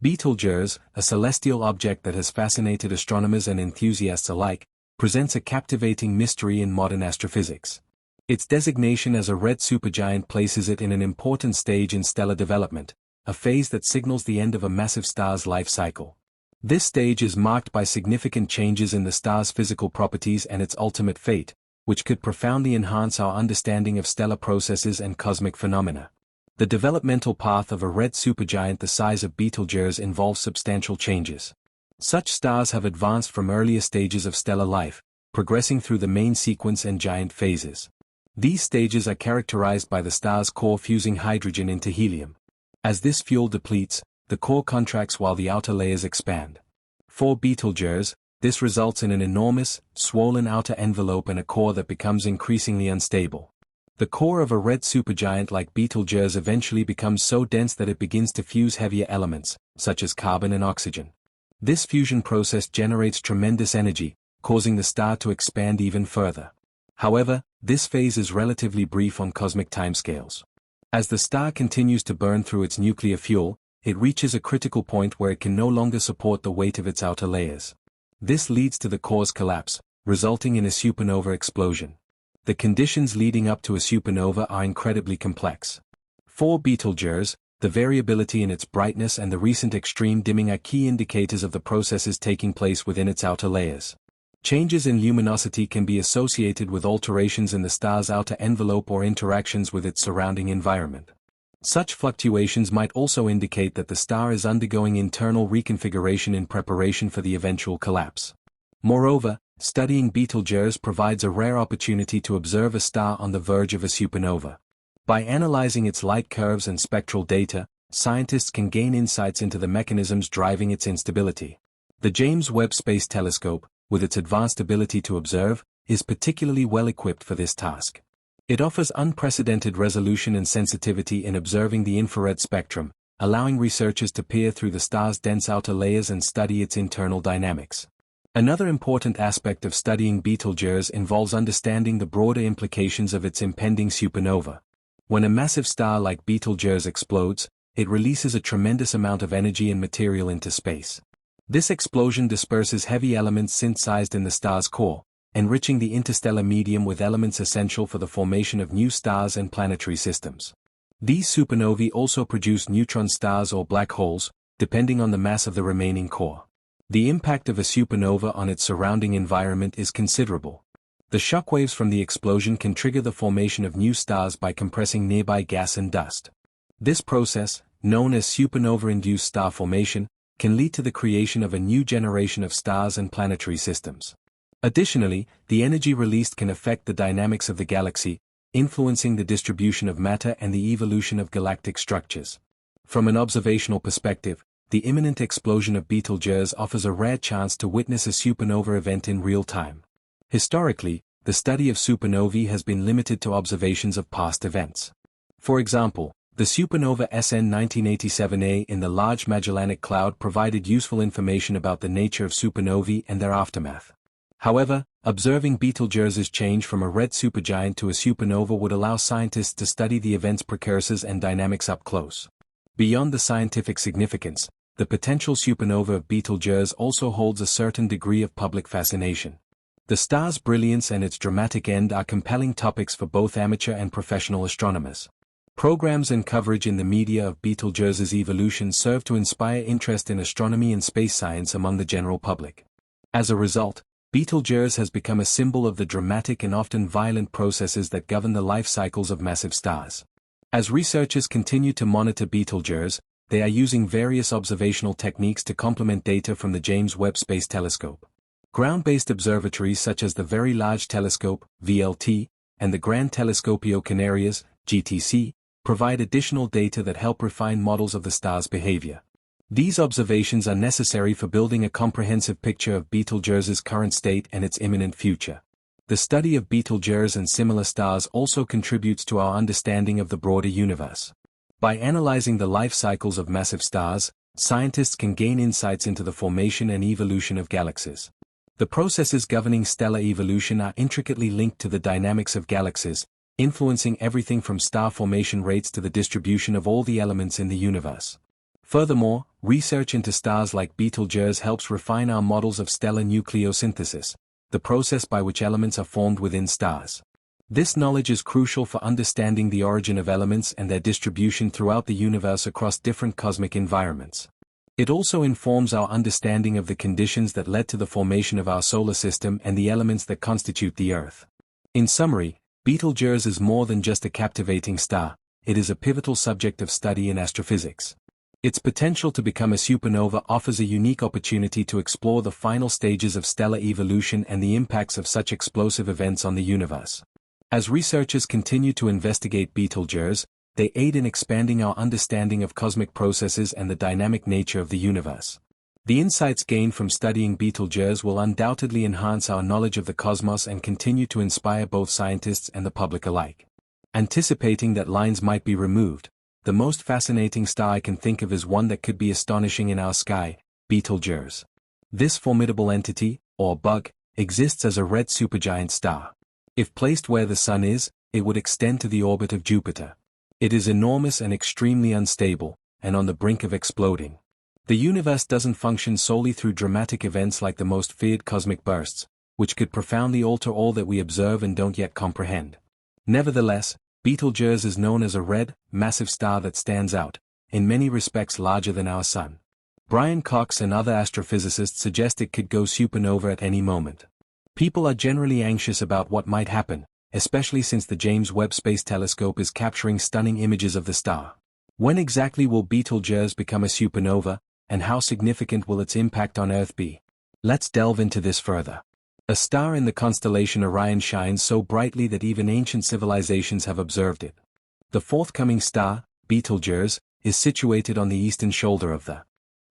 Betelgeuse, a celestial object that has fascinated astronomers and enthusiasts alike, presents a captivating mystery in modern astrophysics. Its designation as a red supergiant places it in an important stage in stellar development, a phase that signals the end of a massive star's life cycle. This stage is marked by significant changes in the star's physical properties and its ultimate fate, which could profoundly enhance our understanding of stellar processes and cosmic phenomena. The developmental path of a red supergiant the size of Betelgeuse involves substantial changes. Such stars have advanced from earlier stages of stellar life, progressing through the main sequence and giant phases. These stages are characterized by the star's core fusing hydrogen into helium. As this fuel depletes, the core contracts while the outer layers expand. For Betelgeuse, this results in an enormous, swollen outer envelope and a core that becomes increasingly unstable. The core of a red supergiant like Betelgeuse eventually becomes so dense that it begins to fuse heavier elements, such as carbon and oxygen. This fusion process generates tremendous energy, causing the star to expand even further. However, this phase is relatively brief on cosmic timescales. As the star continues to burn through its nuclear fuel, it reaches a critical point where it can no longer support the weight of its outer layers. This leads to the core's collapse, resulting in a supernova explosion. The conditions leading up to a supernova are incredibly complex. For Betelgeuse, the variability in its brightness and the recent extreme dimming are key indicators of the processes taking place within its outer layers. Changes in luminosity can be associated with alterations in the star's outer envelope or interactions with its surrounding environment. Such fluctuations might also indicate that the star is undergoing internal reconfiguration in preparation for the eventual collapse. Moreover, studying Betelgeuse provides a rare opportunity to observe a star on the verge of a supernova. By analyzing its light curves and spectral data, scientists can gain insights into the mechanisms driving its instability. The James Webb Space Telescope, with its advanced ability to observe, is particularly well equipped for this task. It offers unprecedented resolution and sensitivity in observing the infrared spectrum, allowing researchers to peer through the star's dense outer layers and study its internal dynamics. Another important aspect of studying Betelgeuse involves understanding the broader implications of its impending supernova. When a massive star like Betelgeuse explodes, it releases a tremendous amount of energy and material into space. This explosion disperses heavy elements synthesized in the star's core, enriching the interstellar medium with elements essential for the formation of new stars and planetary systems. These supernovae also produce neutron stars or black holes, depending on the mass of the remaining core. The impact of a supernova on its surrounding environment is considerable. The shockwaves from the explosion can trigger the formation of new stars by compressing nearby gas and dust. This process, known as supernova-induced star formation, can lead to the creation of a new generation of stars and planetary systems. Additionally, the energy released can affect the dynamics of the galaxy, influencing the distribution of matter and the evolution of galactic structures. From an observational perspective, the imminent explosion of Betelgeuse offers a rare chance to witness a supernova event in real time. Historically, the study of supernovae has been limited to observations of past events. For example, the supernova SN 1987A in the Large Magellanic Cloud provided useful information about the nature of supernovae and their aftermath. However, observing Betelgeuse's change from a red supergiant to a supernova would allow scientists to study the event's precursors and dynamics up close. Beyond the scientific significance, the potential supernova of Betelgeuse also holds a certain degree of public fascination. The star's brilliance and its dramatic end are compelling topics for both amateur and professional astronomers. Programs and coverage in the media of Betelgeuse's evolution serve to inspire interest in astronomy and space science among the general public. As a result, Betelgeuse has become a symbol of the dramatic and often violent processes that govern the life cycles of massive stars. As researchers continue to monitor Betelgeuse, they are using various observational techniques to complement data from the James Webb Space Telescope. Ground-based observatories such as the Very Large Telescope, VLT, and the Gran Telescopio Canarias, GTC, provide additional data that help refine models of the star's behavior. These observations are necessary for building a comprehensive picture of Betelgeuse's current state and its imminent future. The study of Betelgeuse and similar stars also contributes to our understanding of the broader universe. By analyzing the life cycles of massive stars, scientists can gain insights into the formation and evolution of galaxies. The processes governing stellar evolution are intricately linked to the dynamics of galaxies, influencing everything from star formation rates to the distribution of all the elements in the universe. Furthermore, research into stars like Betelgeuse helps refine our models of stellar nucleosynthesis, the process by which elements are formed within stars. This knowledge is crucial for understanding the origin of elements and their distribution throughout the universe across different cosmic environments. It also informs our understanding of the conditions that led to the formation of our solar system and the elements that constitute the Earth. In summary, Betelgeuse is more than just a captivating star, it is a pivotal subject of study in astrophysics. Its potential to become a supernova offers a unique opportunity to explore the final stages of stellar evolution and the impacts of such explosive events on the universe. As researchers continue to investigate Betelgeuse, they aid in expanding our understanding of cosmic processes and the dynamic nature of the universe. The insights gained from studying Betelgeuse will undoubtedly enhance our knowledge of the cosmos and continue to inspire both scientists and the public alike. Anticipating that lines might be removed, the most fascinating star I can think of is one that could be astonishing in our sky, Betelgeuse. This formidable entity, or bug, exists as a red supergiant star. If placed where the Sun is, it would extend to the orbit of Jupiter. It is enormous and extremely unstable, and on the brink of exploding. The universe doesn't function solely through dramatic events like the most feared cosmic bursts, which could profoundly alter all that we observe and don't yet comprehend. Nevertheless, Betelgeuse is known as a red, massive star that stands out, in many respects larger than our Sun. Brian Cox and other astrophysicists suggest it could go supernova at any moment. People are generally anxious about what might happen, especially since the James Webb Space Telescope is capturing stunning images of the star. When exactly will Betelgeuse become a supernova, and how significant will its impact on Earth be? Let's delve into this further. A star in the constellation Orion shines so brightly that even ancient civilizations have observed it. The forthcoming star, Betelgeuse, is situated on the eastern shoulder of the.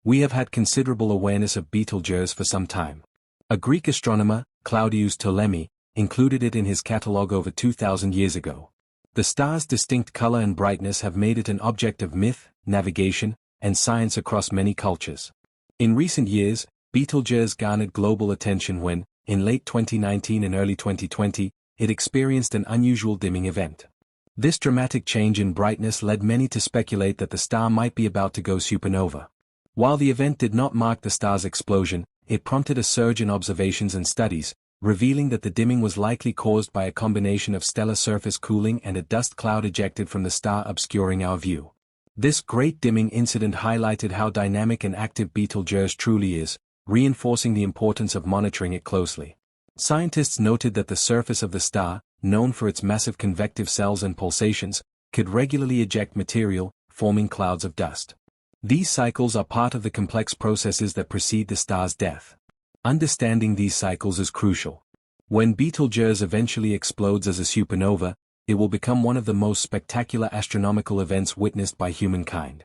We have had considerable awareness of Betelgeuse for some time. A Greek astronomer, Claudius Ptolemy, included it in his catalogue over 2,000 years ago. The star's distinct color and brightness have made it an object of myth, navigation, and science across many cultures. In recent years, Betelgeuse garnered global attention when, in late 2019 and early 2020, it experienced an unusual dimming event. This dramatic change in brightness led many to speculate that the star might be about to go supernova. While the event did not mark the star's explosion, it prompted a surge in observations and studies, revealing that the dimming was likely caused by a combination of stellar surface cooling and a dust cloud ejected from the star obscuring our view. This great dimming incident highlighted how dynamic and active Betelgeuse truly is, reinforcing the importance of monitoring it closely. Scientists noted that the surface of the star, known for its massive convective cells and pulsations, could regularly eject material, forming clouds of dust. These cycles are part of the complex processes that precede the star's death. Understanding these cycles is crucial. When Betelgeuse eventually explodes as a supernova, it will become one of the most spectacular astronomical events witnessed by humankind.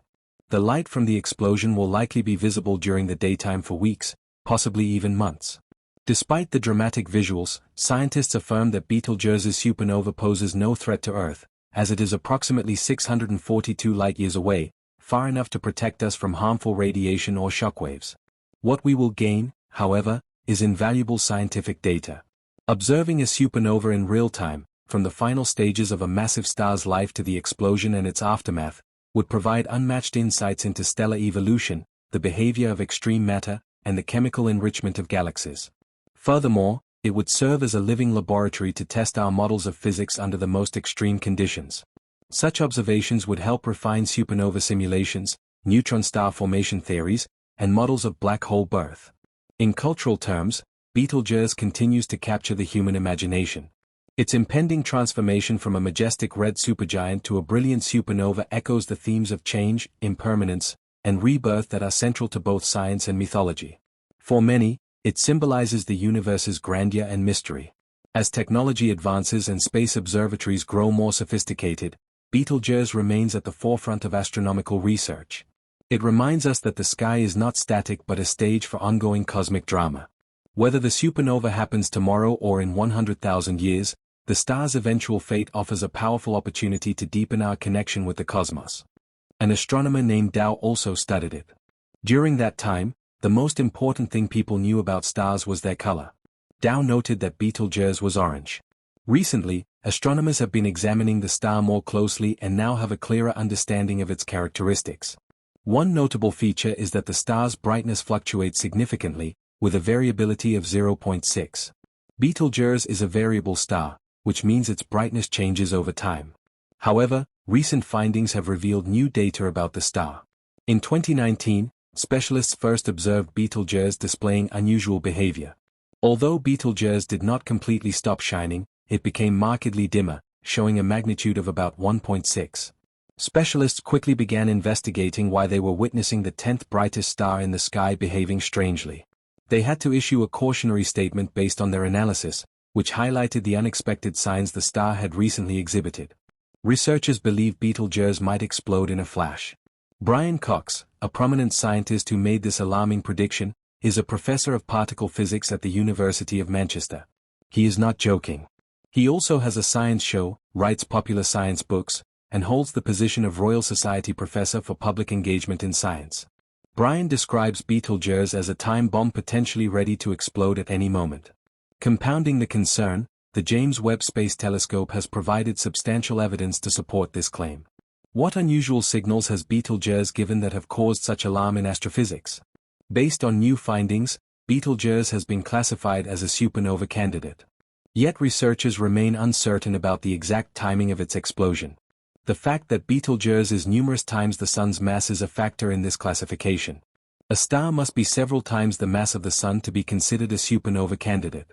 The light from the explosion will likely be visible during the daytime for weeks, possibly even months. Despite the dramatic visuals, scientists affirm that Betelgeuse's supernova poses no threat to Earth, as it is approximately 642 light-years away, far enough to protect us from harmful radiation or shockwaves. What we will gain, however, is invaluable scientific data. Observing a supernova in real time, from the final stages of a massive star's life to the explosion and its aftermath, would provide unmatched insights into stellar evolution, the behavior of extreme matter, and the chemical enrichment of galaxies. Furthermore, it would serve as a living laboratory to test our models of physics under the most extreme conditions. Such observations would help refine supernova simulations, neutron star formation theories, and models of black hole birth. In cultural terms, Betelgeuse continues to capture the human imagination. Its impending transformation from a majestic red supergiant to a brilliant supernova echoes the themes of change, impermanence, and rebirth that are central to both science and mythology. For many, it symbolizes the universe's grandeur and mystery. As technology advances and space observatories grow more sophisticated, Betelgeuse remains at the forefront of astronomical research. It reminds us that the sky is not static but a stage for ongoing cosmic drama. Whether the supernova happens tomorrow or in 100,000 years, the star's eventual fate offers a powerful opportunity to deepen our connection with the cosmos. An astronomer named Dow also studied it. During that time, the most important thing people knew about stars was their color. Dow noted that Betelgeuse was orange. Recently, astronomers have been examining the star more closely and now have a clearer understanding of its characteristics. One notable feature is that the star's brightness fluctuates significantly, with a variability of 0.6. Betelgeuse is a variable star, which means its brightness changes over time. However, recent findings have revealed new data about the star. In 2019, specialists first observed Betelgeuse displaying unusual behavior. Although Betelgeuse did not completely stop shining, it became markedly dimmer, showing a magnitude of about 1.6. Specialists quickly began investigating why they were witnessing the 10th brightest star in the sky behaving strangely. They had to issue a cautionary statement based on their analysis, which highlighted the unexpected signs the star had recently exhibited. Researchers believe Betelgeuse might explode in a flash. Brian Cox, a prominent scientist who made this alarming prediction, is a professor of particle physics at the University of Manchester. He is not joking. He also has a science show, writes popular science books, and holds the position of Royal Society Professor for Public Engagement in Science. Brian describes Betelgeuse as a time bomb potentially ready to explode at any moment. Compounding the concern, the James Webb Space Telescope has provided substantial evidence to support this claim. What unusual signals has Betelgeuse given that have caused such alarm in astrophysics? Based on new findings, Betelgeuse has been classified as a supernova candidate. Yet researchers remain uncertain about the exact timing of its explosion. The fact that Betelgeuse is numerous times the Sun's mass is a factor in this classification. A star must be several times the mass of the Sun to be considered a supernova candidate.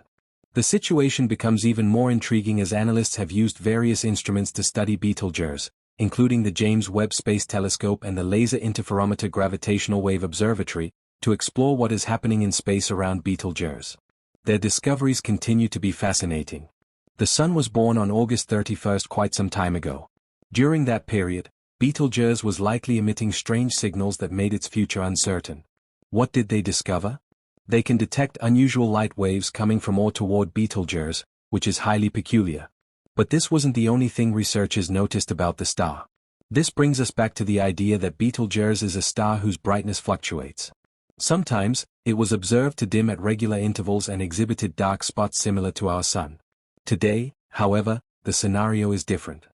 The situation becomes even more intriguing as analysts have used various instruments to study Betelgeuse, including the James Webb Space Telescope and the Laser Interferometer Gravitational Wave Observatory, to explore what is happening in space around Betelgeuse. Their discoveries continue to be fascinating. The Sun was born on August 31 quite some time ago. During that period, Betelgeuse was likely emitting strange signals that made its future uncertain. What did they discover? They can detect unusual light waves coming from or toward Betelgeuse, which is highly peculiar. But this wasn't the only thing researchers noticed about the star. This brings us back to the idea that Betelgeuse is a star whose brightness fluctuates. Sometimes, it was observed to dim at regular intervals and exhibited dark spots similar to our Sun. Today, however, the scenario is different.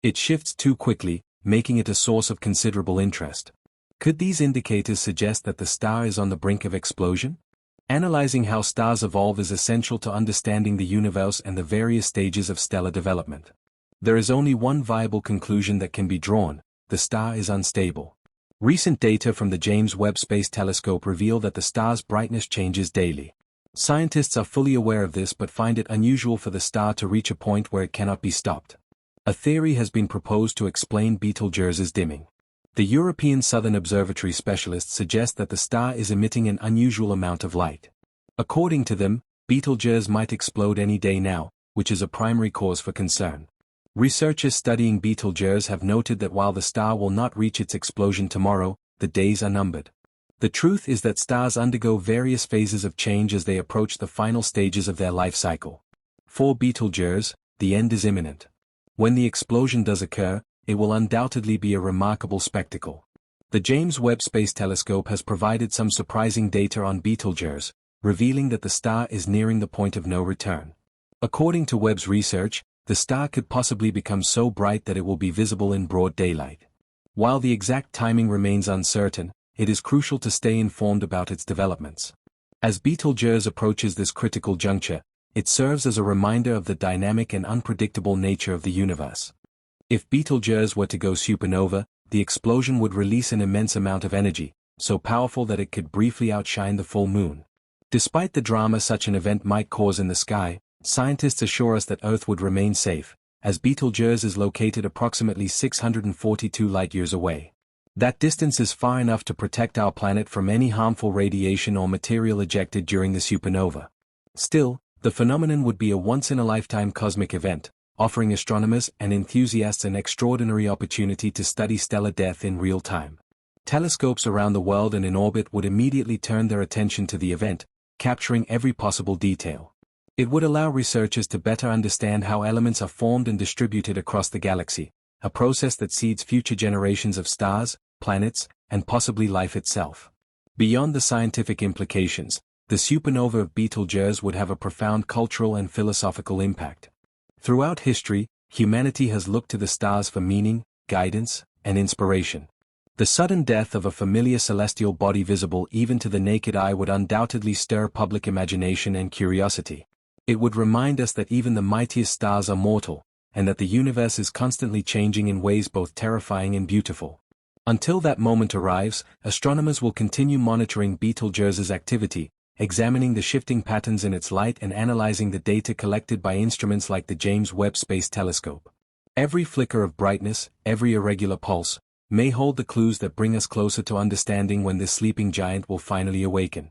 It shifts too quickly, making it a source of considerable interest. Could these indicators suggest that the star is on the brink of explosion? Analyzing how stars evolve is essential to understanding the universe and the various stages of stellar development. There is only one viable conclusion that can be drawn: the star is unstable. Recent data from the James Webb Space Telescope reveal that the star's brightness changes daily. Scientists are fully aware of this but find it unusual for the star to reach a point where it cannot be stopped. A theory has been proposed to explain Betelgeuse's dimming. The European Southern Observatory specialists suggest that the star is emitting an unusual amount of light. According to them, Betelgeuse might explode any day now, which is a primary cause for concern. Researchers studying Betelgeuse have noted that while the star will not reach its explosion tomorrow, the days are numbered. The truth is that stars undergo various phases of change as they approach the final stages of their life cycle. For Betelgeuse, the end is imminent. When the explosion does occur, it will undoubtedly be a remarkable spectacle. The James Webb Space Telescope has provided some surprising data on Betelgeuse, revealing that the star is nearing the point of no return. According to Webb's research, the star could possibly become so bright that it will be visible in broad daylight. While the exact timing remains uncertain, it is crucial to stay informed about its developments. As Betelgeuse approaches this critical juncture, it serves as a reminder of the dynamic and unpredictable nature of the universe. If Betelgeuse were to go supernova, the explosion would release an immense amount of energy, so powerful that it could briefly outshine the full moon. Despite the drama such an event might cause in the sky, scientists assure us that Earth would remain safe, as Betelgeuse is located approximately 642 light-years away. That distance is far enough to protect our planet from any harmful radiation or material ejected during the supernova. Still, the phenomenon would be a once-in-a-lifetime cosmic event, offering astronomers and enthusiasts an extraordinary opportunity to study stellar death in real time. Telescopes around the world and in orbit would immediately turn their attention to the event, capturing every possible detail. It would allow researchers to better understand how elements are formed and distributed across the galaxy, a process that seeds future generations of stars, planets, and possibly life itself. Beyond the scientific implications, the supernova of Betelgeuse would have a profound cultural and philosophical impact. Throughout history, humanity has looked to the stars for meaning, guidance, and inspiration. The sudden death of a familiar celestial body visible even to the naked eye would undoubtedly stir public imagination and curiosity. It would remind us that even the mightiest stars are mortal, and that the universe is constantly changing in ways both terrifying and beautiful. Until that moment arrives, astronomers will continue monitoring Betelgeuse's activity, examining the shifting patterns in its light and analyzing the data collected by instruments like the James Webb Space Telescope. Every flicker of brightness, every irregular pulse, may hold the clues that bring us closer to understanding when this sleeping giant will finally awaken.